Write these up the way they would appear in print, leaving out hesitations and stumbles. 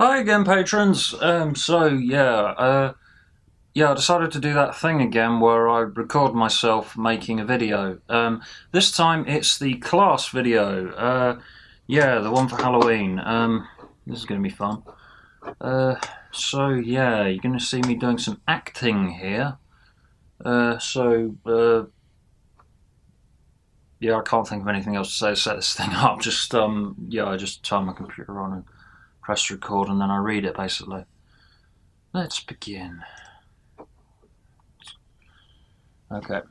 Hi again, patrons. I decided to do that thing again where I record myself making a video. This time it's the class video. The one for Halloween. This is going to be fun. You're going to see me doing some acting here. I can't think of anything else to say to set this thing up. I just turn my computer on and press record, and then I read it basically. Let's begin. Okay.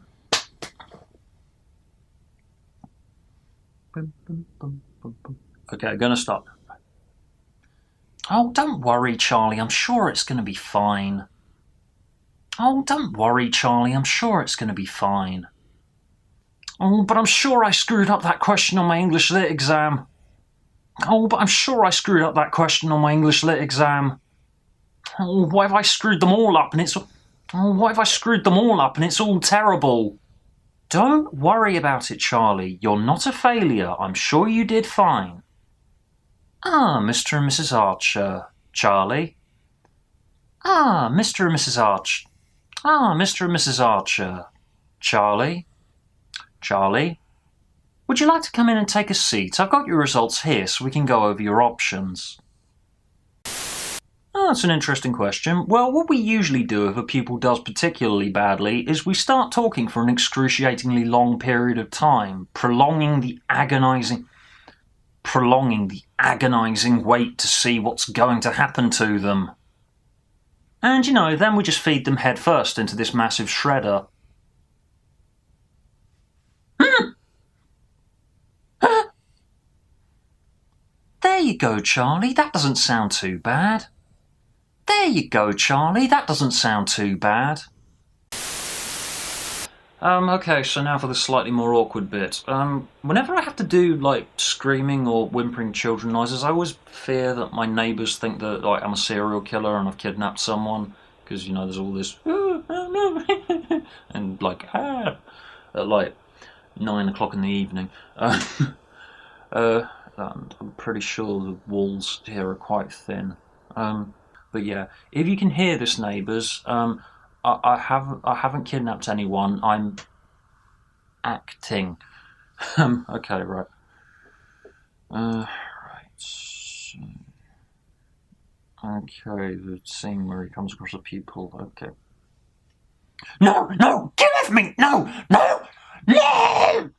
Okay, gonna stop. Oh, don't worry, Charlie. I'm sure it's gonna be fine. Oh, don't worry, Charlie. I'm sure it's gonna be fine. Oh, but I'm sure I screwed up that question on my English Lit exam. Oh, but I'm sure I screwed up that question on my English Lit exam. Oh, why have I screwed them all up and it's... Oh, why have I screwed them all up and it's all terrible? Don't worry about it, Charlie. You're not a failure. I'm sure you did fine. Ah, Mr. and Mrs. Archer. Charlie. Ah, Mr. and Mrs. Archer. Ah, Mr. and Mrs. Archer. Charlie. Charlie. Would you like to come in and take a seat? I've got your results here so we can go over your options. Oh, that's an interesting question. Well, what we usually do if a pupil does particularly badly is we start talking for an excruciatingly long period of time, prolonging the agonising wait to see what's going to happen to them. And, then we just feed them head first into this massive shredder. There you go, Charlie. That doesn't sound too bad. There you go, Charlie. That doesn't sound too bad. Okay, so now for the slightly more awkward bit. Whenever I have to do, screaming or whimpering children noises, I always fear that my neighbours think that, I'm a serial killer and I've kidnapped someone. Because, there's all this... and, at, 9 o'clock in the evening. And I'm pretty sure the walls here are quite thin. But yeah, if you can hear this, neighbours, I haven't kidnapped anyone. I'm acting. Okay, right. Right. Okay, the scene where he comes across a pupil. Okay. No! Get off me! No! No! No!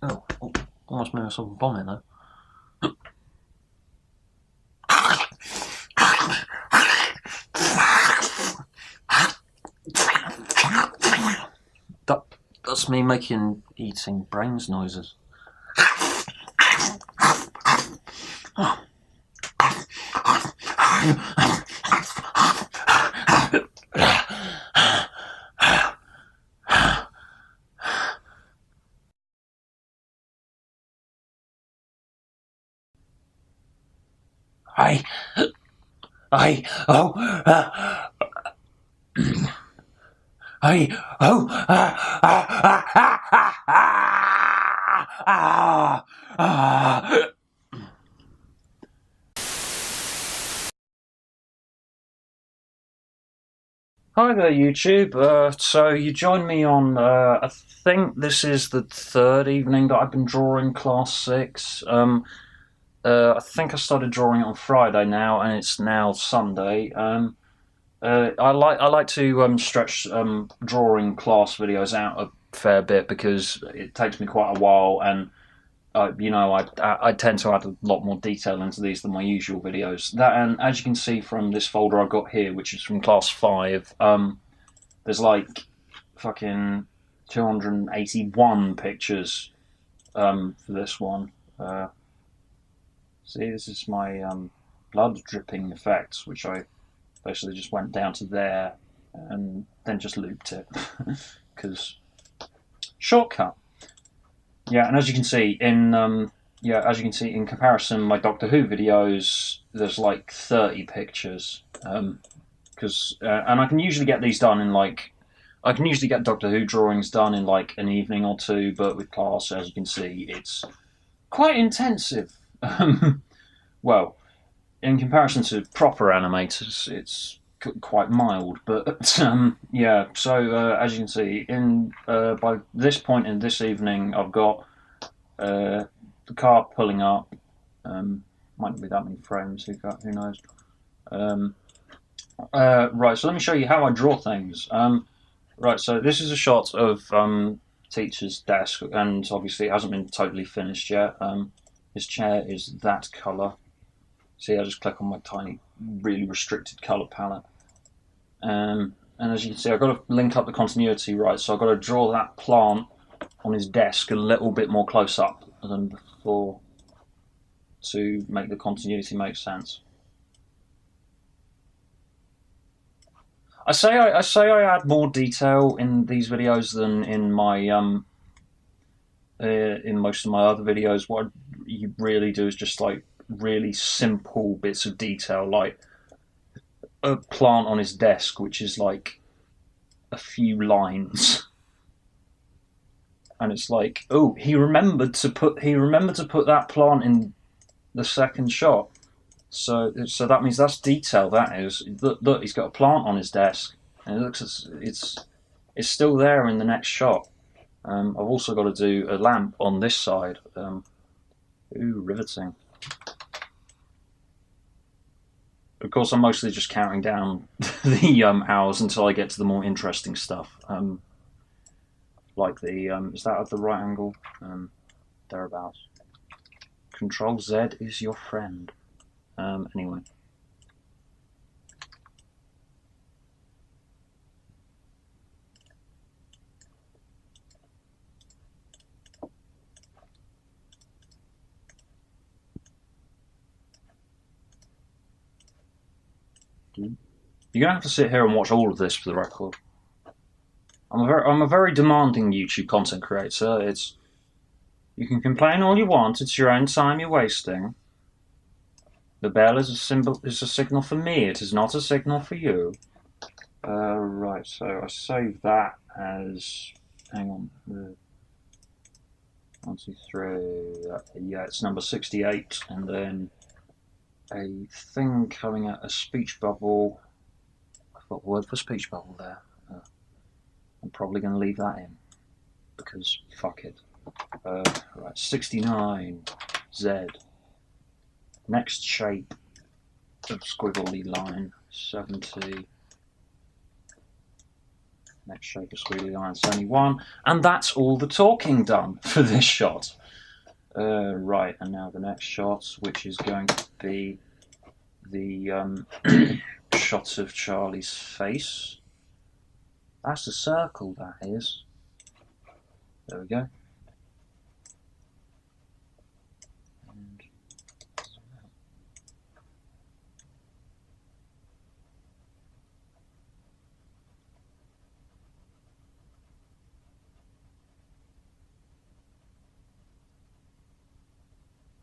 Oh, almost made myself vomit though. That's me eating brains noises. Hi there, YouTube. So you joined me on, I think this is the third evening that I've been drawing Class 6. I think I started drawing it on Friday now, and it's now Sunday. I like to stretch drawing class videos out a fair bit because it takes me quite a while, and I tend to add a lot more detail into these than my usual videos. That, and as you can see from this folder I've got here, which is from Class 5, there's fucking 281 pictures for this one. See, this is my blood dripping effects, which I basically just went down to there and then just looped it. because shortcut. Yeah, and as you can see in comparison, my Doctor Who videos, there's like 30 pictures. And I can usually get these done in I can usually get Doctor Who drawings done in like an evening or two, but with class, as you can see, it's quite intensive. Well, in comparison to proper animators, it's quite mild, but yeah. So as you can see, by this point in this evening, I've got the car pulling up. Might not be that many frames. Who knows? Right. So let me show you how I draw things. Right. So this is a shot of teacher's desk, and obviously it hasn't been totally finished yet. His chair is that colour. See, I just click on my tiny, really restricted colour palette. And as you can see, I've got to link up the continuity, right? So I've got to draw that plant on his desk a little bit more close up than before to make the continuity make sense. I say I add more detail in these videos than in my in most of my other videos. What you really do is just like really simple bits of detail, like a plant on his desk, which is like a few lines, and it's like, oh, he remembered to put that plant in the second shot. So that means that's detail. That is, look, he's got a plant on his desk, and it looks it's still there in the next shot. I've also got to do a lamp on this side. Ooh, riveting. Of course, I'm mostly just counting down the hours until I get to the more interesting stuff. Like the is that at the right angle? Thereabouts. Control Z is your friend. Anyway. You're gonna have to sit here and watch all of this for the record. I'm a very demanding YouTube content creator. You can complain all you want. It's your own time you're wasting. The bell is a signal for me. It is not a signal for you. Right. So I save that as. Hang on. 1, 2, 3. Yeah, it's number 68, and then a thing coming at a speech bubble. I've got a word for speech bubble there. I'm probably going to leave that in because fuck it. Right, 69 Z. Next shape of squiggly line 70. Next shape of squiggly line 71, and that's all the talking done for this shot. Right, and now the next shot, which is going to be the shot of Charlie's face. That's a circle, that is. There we go. And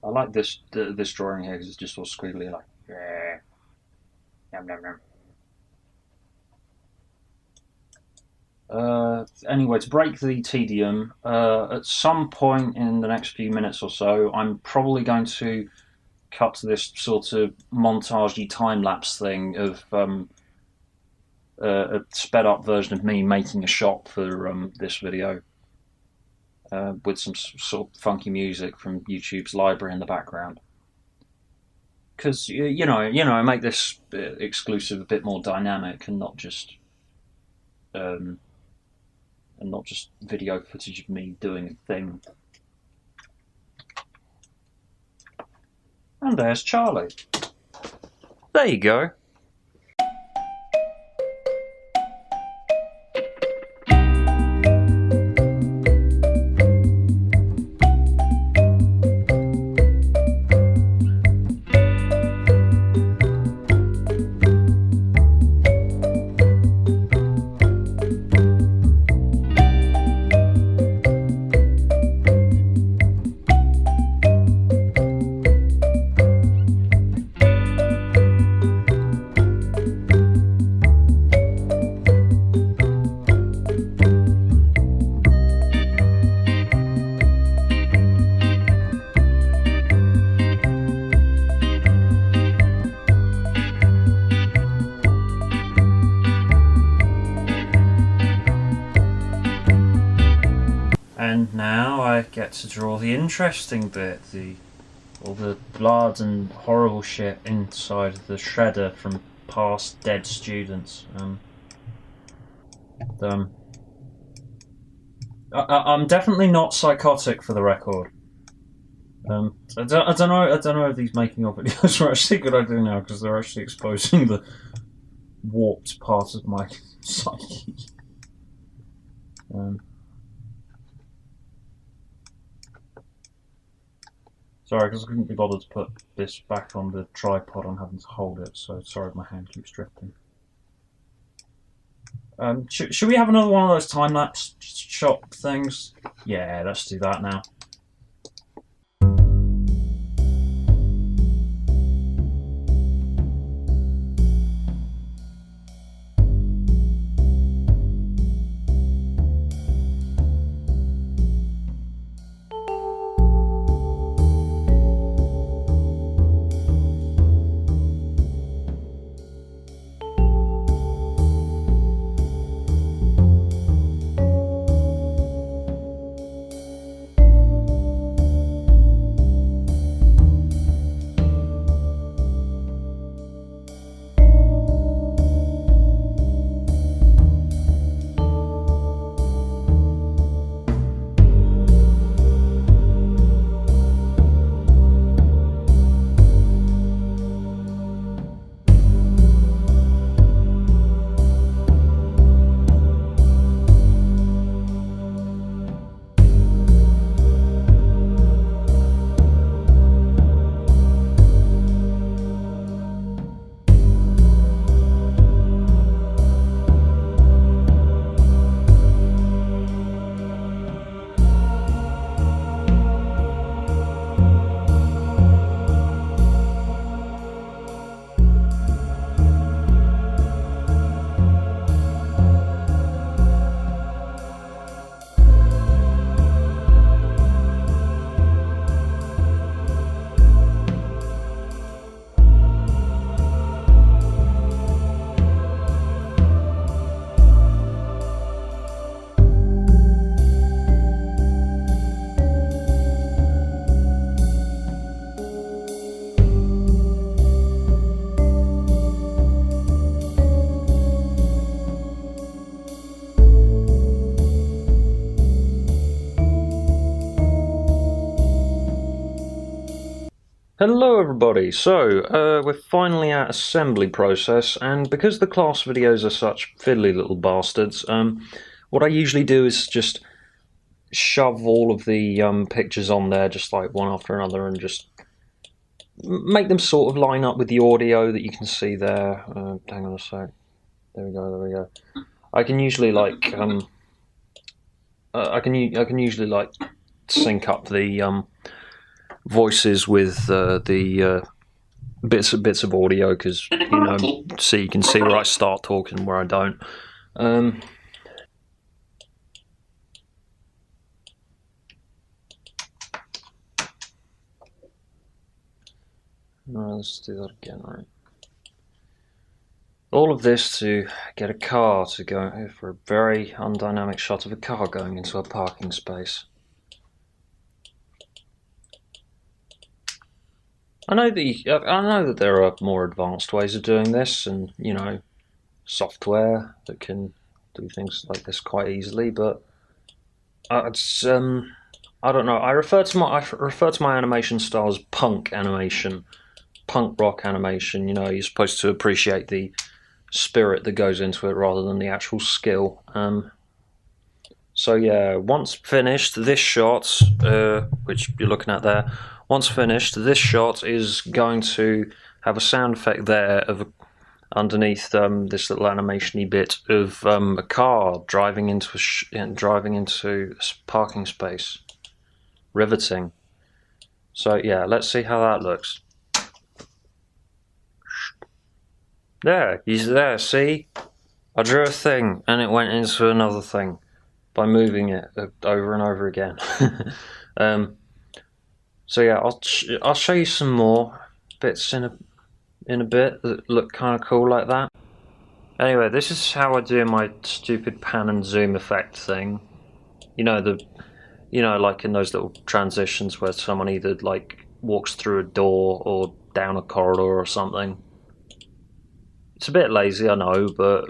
I like this drawing here because it's just all squiggly, like yeah. Yum, yum, yum. Anyway, to break the tedium, at some point in the next few minutes or so, I'm probably going to cut to this sort of montagey time-lapse thing of a sped-up version of me making a shot for this video, with some sort of funky music from YouTube's library in the background. Because you know, I make this exclusive a bit more dynamic and not just video footage of me doing a thing. And there's Charlie. There you go. And now I get to draw the interesting bit, all the blood and horrible shit inside the shredder from past dead students. I'm definitely not psychotic, for the record. I don't know if these making of videos are actually a good idea now, because they're actually exposing the warped part of my psyche. Sorry, because I couldn't be bothered to put this back on the tripod. I'm having to hold it, so sorry if my hand keeps drifting. Should we have another one of those time-lapse shot things? Yeah, let's do that now. Hello everybody, so we're finally at assembly process, and because the class videos are such fiddly little bastards, what I usually do is just shove all of the pictures on there just like one after another and just make them sort of line up with the audio that you can see there. Hang on a sec. There we go. I can usually like I can usually like sync up the voices with the bits of audio, because so you can see where I start talking, where I don't. Let's do that again, right? All of this to get a car to go for a very undynamic shot of a car going into a parking space. I know that there are more advanced ways of doing this, and software that can do things like this quite easily. But it's I don't know. I refer to my animation style as punk animation, punk rock animation. You're supposed to appreciate the spirit that goes into it rather than the actual skill. So yeah, once finished, this shot, which you're looking at there, once finished, this shot is going to have a sound effect there of underneath this little animation-y bit of a car driving into a parking space, riveting. So yeah, let's see how that looks. There, he's there. See, I drew a thing and it went into another thing by moving it over and over again. So yeah, I'll show you some more bits in a bit that look kind of cool like that. Anyway, this is how I do my stupid pan and zoom effect thing. The You know, like in those little transitions where someone either like walks through a door or down a corridor or something. It's a bit lazy, I know, but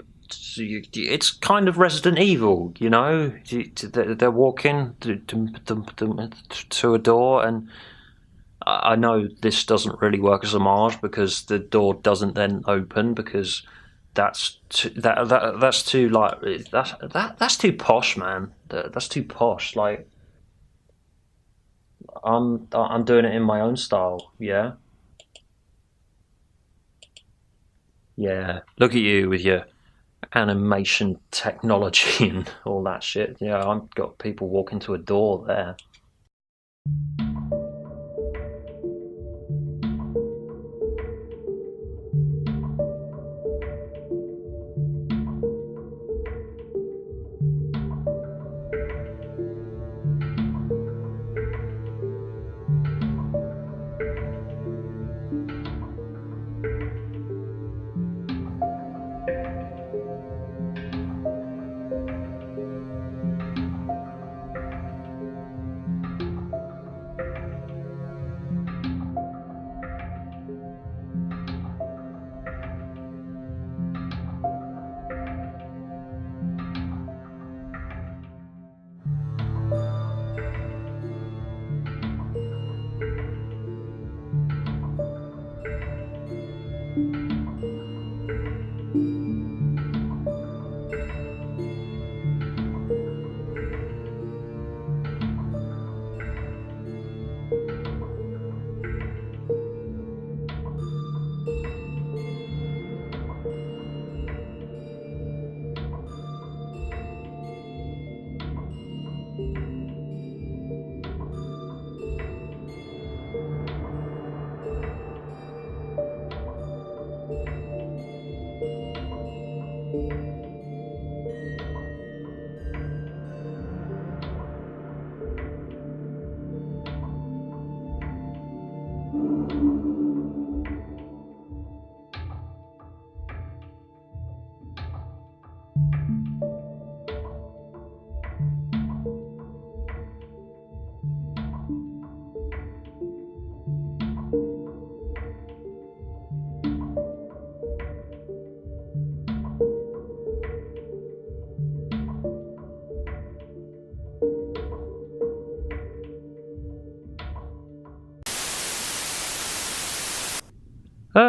it's kind of Resident Evil, you know? They're walking to a door, and I know this doesn't really work as a homage because the door doesn't then open because that's too like that's too posh, man. That's too posh. Like I'm doing it in my own style. Yeah, yeah. Look at you with your animation technology and all that shit. Yeah, I've got people walking to a door there.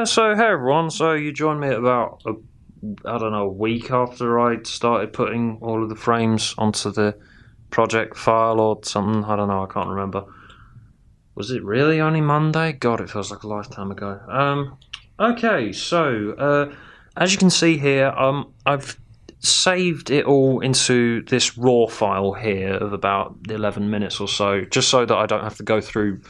So hey everyone, so you joined me at about I don't know, a week after I started putting all of the frames onto the project file or something. I don't know, I can't remember. Was it really only Monday? God, it feels like a lifetime ago. Okay, so as you can see here, I've saved it all into this raw file here of about 11 minutes or so, just so that I don't have to go through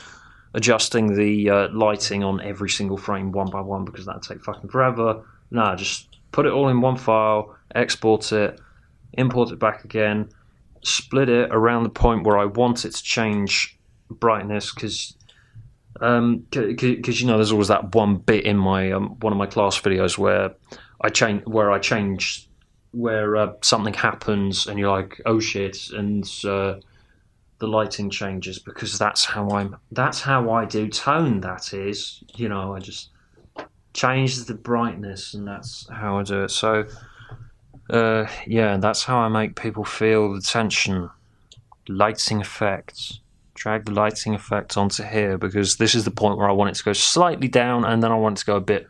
adjusting the lighting on every single frame one by one because that'd take fucking forever. Nah, just put it all in one file, export it, import it back again, split it around the point where I want it to change brightness because you know there's always that one bit in my one of my class videos where I change where something happens and you're like, oh shit, and the lighting changes because that's how I do tone. That is, you know, I just change the brightness and that's how I do it. So yeah, that's how I make people feel the tension. Lighting effects. Drag the lighting effect onto here because this is the point where I want it to go slightly down and then I want it to go a bit,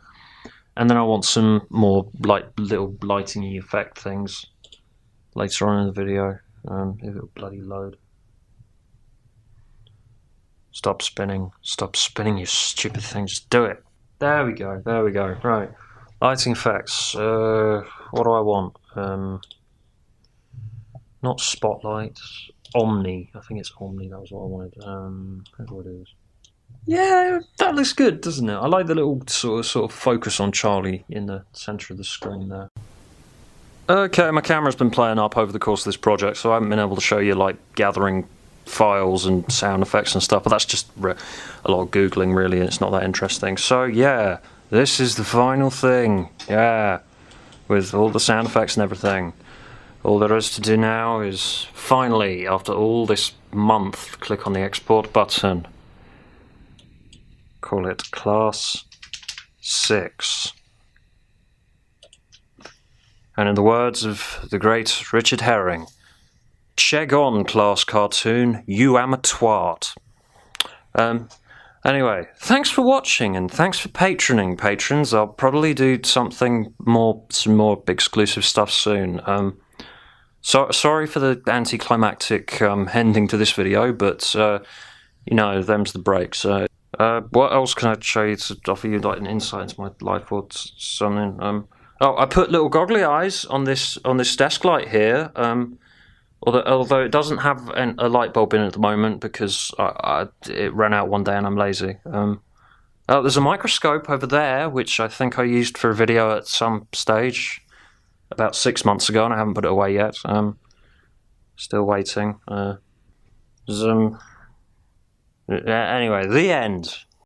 and then I want some more like little lighting-y effect things later on in the video. If it'll bloody load. Stop spinning, you stupid thing, just do it. There we go, right. Lighting effects, what do I want? Not spotlights, Omni, I think it's Omni, that was what I wanted. Here's what it is. Yeah, that looks good, doesn't it? I like the little sort of focus on Charlie in the centre of the screen there. Okay, my camera's been playing up over the course of this project, so I haven't been able to show you like gathering files and sound effects and stuff, but that's just a lot of googling really, and it's not that interesting. So yeah, this is the final thing, yeah, with all the sound effects and everything. All there is to do now is finally, after all this month, click on the export button. Call it Class 6. And in the words of the great Richard Herring, "Cheg on, class cartoon, you am a twat." Anyway, thanks for watching and thanks for patroning, patrons. I'll probably do some more exclusive stuff soon. Sorry for the anticlimactic ending to this video, but you know, them's the breaks. What else can I show you to offer you like an insight into my life or something? Oh, I put little goggly eyes on this desk light here. Although it doesn't have a light bulb in it at the moment because it ran out one day and I'm lazy. There's a microscope over there which I think I used for a video at some stage about 6 months ago and I haven't put it away yet. Still waiting. Anyway, the end.